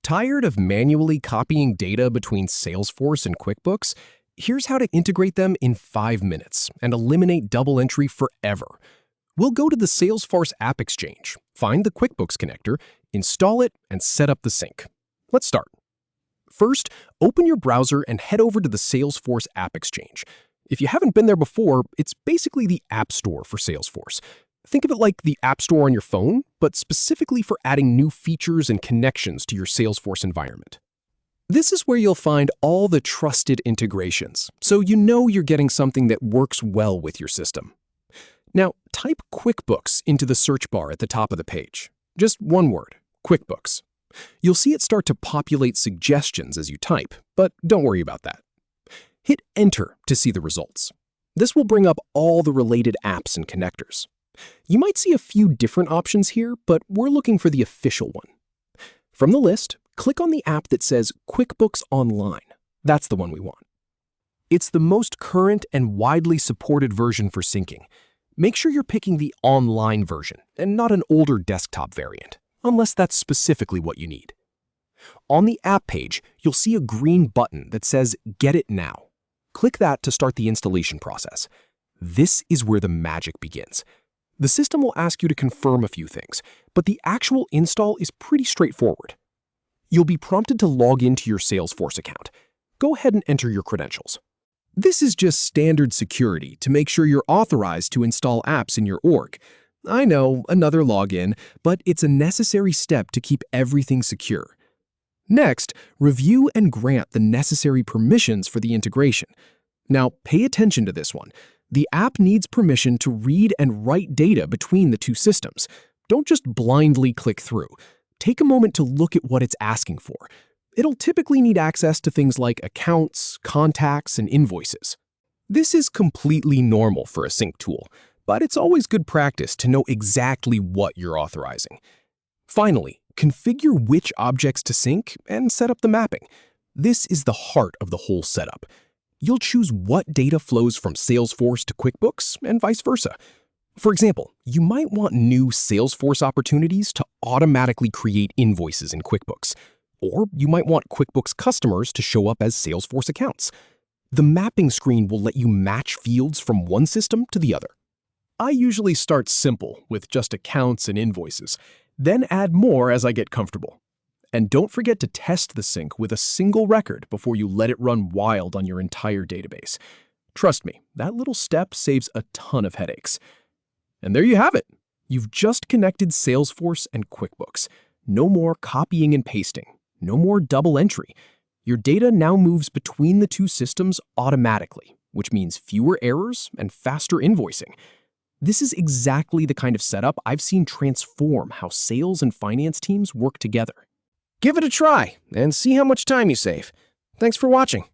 Tired of manually copying data between Salesforce and QuickBooks? Here's how to integrate them in 5 minutes and eliminate double entry forever. We'll go to the Salesforce AppExchange, find the QuickBooks connector, install it, and set up the sync. Let's start. First, open your browser and head over to the Salesforce AppExchange. If you haven't been there before, it's basically the App Store for Salesforce. Think of it like the App Store on your phone, but specifically for adding new features and connections to your Salesforce environment. This is where you'll find all the trusted integrations, so you know you're getting something that works well with your system. Now, type QuickBooks into the search bar at the top of the page. Just one word, QuickBooks. You'll see it start to populate suggestions as you type, but don't worry about that. Hit Enter to see the results. This will bring up all the related apps and connectors. You might see a few different options here, but we're looking for the official one. From the list, click on the app that says QuickBooks Online. That's the one we want. It's the most current and widely supported version for syncing. Make sure you're picking the online version and not an older desktop variant, unless that's specifically what you need. On the app page, you'll see a green button that says Get It Now. Click that to start the installation process. This is where the magic begins. The system will ask you to confirm a few things, but the actual install is pretty straightforward. You'll be prompted to log into your Salesforce account. Go ahead and enter your credentials. This is just standard security to make sure you're authorized to install apps in your org. I know, another login, but it's a necessary step to keep everything secure. Next, review and grant the necessary permissions for the integration. Now, pay attention to this one. The app needs permission to read and write data between the two systems. Don't just blindly click through. Take a moment to look at what it's asking for. It'll typically need access to things like accounts, contacts, and invoices. This is completely normal for a sync tool, but it's always good practice to know exactly what you're authorizing. Finally, configure which objects to sync and set up the mapping. This is the heart of the whole setup. You'll choose what data flows from Salesforce to QuickBooks and vice versa. For example, you might want new Salesforce opportunities to automatically create invoices in QuickBooks, or you might want QuickBooks customers to show up as Salesforce accounts. The mapping screen will let you match fields from one system to the other. I usually start simple with just accounts and invoices, then add more as I get comfortable. And don't forget to test the sync with a single record before you let it run wild on your entire database. Trust me, that little step saves a ton of headaches. And there you have it. You've just connected Salesforce and QuickBooks. No more copying and pasting. No more double entry. Your data now moves between the two systems automatically, which means fewer errors and faster invoicing. This is exactly the kind of setup I've seen transform how sales and finance teams work together. Give it a try and see how much time you save. Thanks for watching.